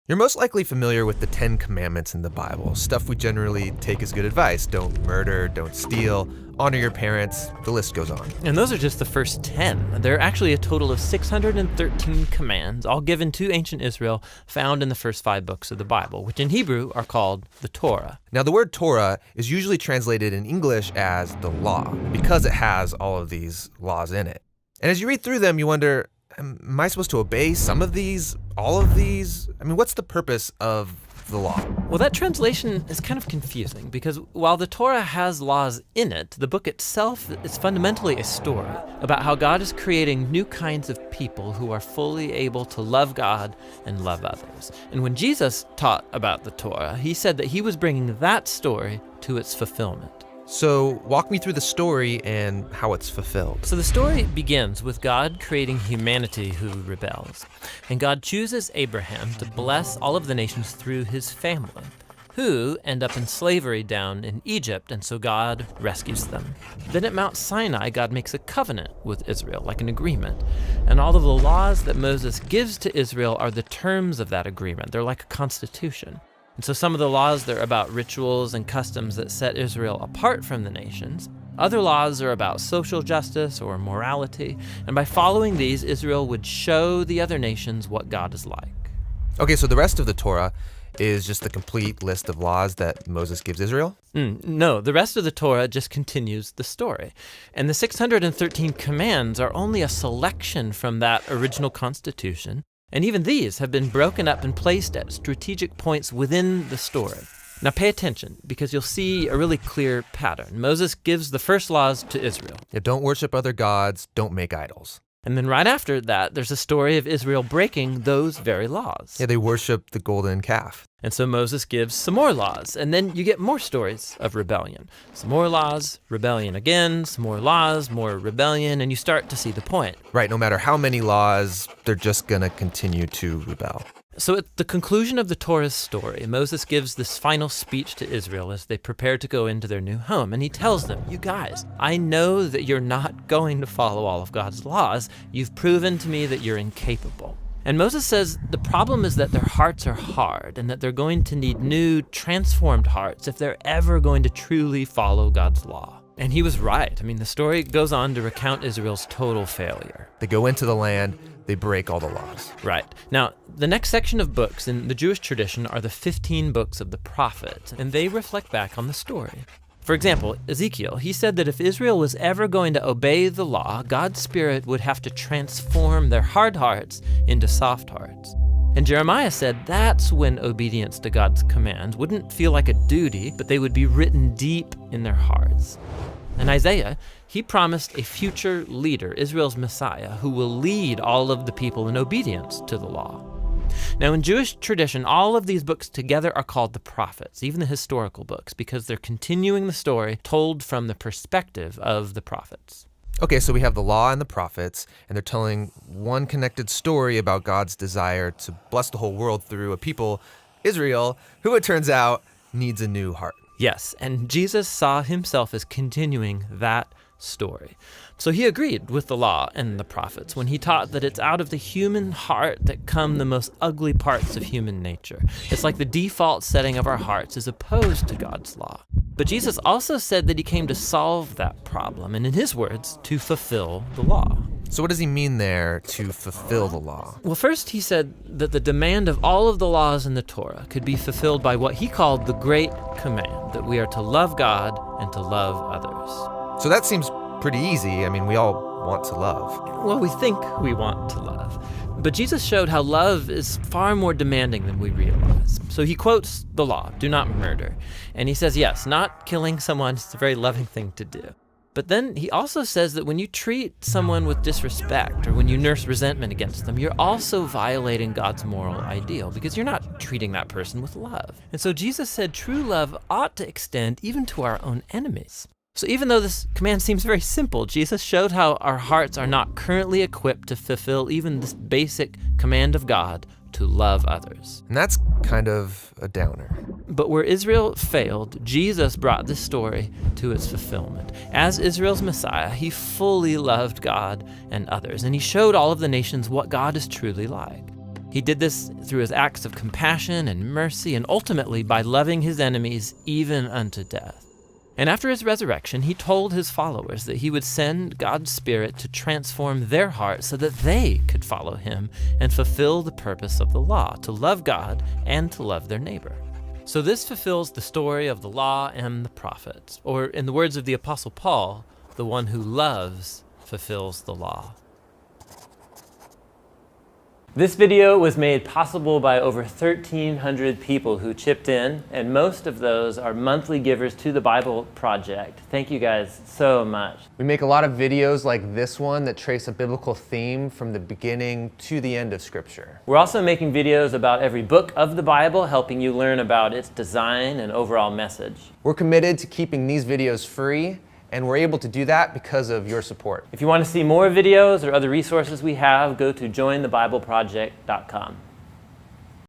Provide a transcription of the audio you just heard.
You're most likely familiar with the 10 Commandments in the Bible, stuff we generally take as good advice. Don't murder, don't steal, honor your parents, the list goes on. And those are just the first 10. There are actually a total of 613 commands, all given to ancient Israel, found in the first 5 books of the Bible, which in Hebrew are called the Torah. Now, the word Torah is usually translated in English as the law, because it has all of these laws in it. And as you read through them, you wonder, am I supposed to obey some of these, all of these? I mean, what's the purpose of the law? Well, that translation is kind of confusing because while the Torah has laws in it, the book itself is fundamentally a story about how God is creating new kinds of people who are fully able to love God and love others. And when Jesus taught about the Torah, he said that he was bringing that story to its fulfillment. So walk me through the story and how it's fulfilled. So the story begins with God creating humanity who rebels. And God chooses Abraham to bless all of the nations through his family, who end up in slavery down in Egypt, and so God rescues them. Then at Mount Sinai, God makes a covenant with Israel, like an agreement. And all of the laws that Moses gives to Israel are the terms of that agreement. They're like a constitution. And so some of the laws, they're about rituals and customs that set Israel apart from the nations. Other laws are about social justice or morality. And by following these, Israel would show the other nations what God is like. Okay, so the rest of the Torah is just the complete list of laws that Moses gives Israel? No, the rest of the Torah just continues the story. And the 613 commands are only a selection from that original constitution. And even these have been broken up and placed at strategic points within the story. Now pay attention, because you'll see a really clear pattern. Moses gives the first laws to Israel. Yeah, don't worship other gods, don't make idols. And then right after that, there's a story of Israel breaking those very laws. Yeah, they worship the golden calf. And so Moses gives some more laws, and then you get more stories of rebellion. Some more laws, rebellion again, some more laws, more rebellion, and you start to see the point. Right, no matter how many laws, they're just gonna continue to rebel. So at the conclusion of the Torah's story, Moses gives this final speech to Israel as they prepare to go into their new home. And he tells them, you guys, I know that you're not going to follow all of God's laws. You've proven to me that you're incapable. And Moses says the problem is that their hearts are hard and that they're going to need new, transformed hearts if they're ever going to truly follow God's law. And he was right. I mean, the story goes on to recount Israel's total failure. They go into the land, they break all the laws. Right. Now, the next section of books in the Jewish tradition are the 15 books of the prophets, and they reflect back on the story. For example, Ezekiel, he said that if Israel was ever going to obey the law, God's Spirit would have to transform their hard hearts into soft hearts. And Jeremiah said that's when obedience to God's commands wouldn't feel like a duty, but they would be written deep in their hearts. And Isaiah, he promised a future leader, Israel's Messiah, who will lead all of the people in obedience to the law. Now, in Jewish tradition, all of these books together are called the prophets, even the historical books, because they're continuing the story told from the perspective of the prophets. Okay, so we have the law and the prophets, and they're telling one connected story about God's desire to bless the whole world through a people, Israel, who it turns out needs a new heart. Yes, and Jesus saw himself as continuing that story. So he agreed with the law and the prophets when he taught that it's out of the human heart that come the most ugly parts of human nature. It's like the default setting of our hearts is opposed to God's law. But Jesus also said that he came to solve that problem, and in his words, to fulfill the law. So what does he mean there, to fulfill the law? Well, first he said that the demand of all of the laws in the Torah could be fulfilled by what he called the Great Command, that we are to love God and to love others. So that seems pretty easy. I mean, we all want to love. Well, we think we want to love. But Jesus showed how love is far more demanding than we realize. So he quotes the law, do not murder. And he says, yes, not killing someone is a very loving thing to do. But then he also says that when you treat someone with disrespect or when you nurse resentment against them, you're also violating God's moral ideal because you're not treating that person with love. And so Jesus said true love ought to extend even to our own enemies. So even though this command seems very simple, Jesus showed how our hearts are not currently equipped to fulfill even this basic command of God to love others. And that's kind of a downer. But where Israel failed, Jesus brought this story to its fulfillment. As Israel's Messiah, he fully loved God and others, and he showed all of the nations what God is truly like. He did this through his acts of compassion and mercy, and ultimately by loving his enemies even unto death. And after his resurrection, he told his followers that he would send God's Spirit to transform their hearts so that they could follow him and fulfill the purpose of the law, to love God and to love their neighbor. So this fulfills the story of the law and the prophets, or in the words of the Apostle Paul, the one who loves fulfills the law. This video was made possible by over 1,300 people who chipped in, and most of those are monthly givers to the Bible Project. Thank you guys so much. We make a lot of videos like this one that trace a biblical theme from the beginning to the end of Scripture. We're also making videos about every book of the Bible, helping you learn about its design and overall message. We're committed to keeping these videos free, and we're able to do that because of your support. If you want to see more videos or other resources we have, go to jointhebibleproject.com.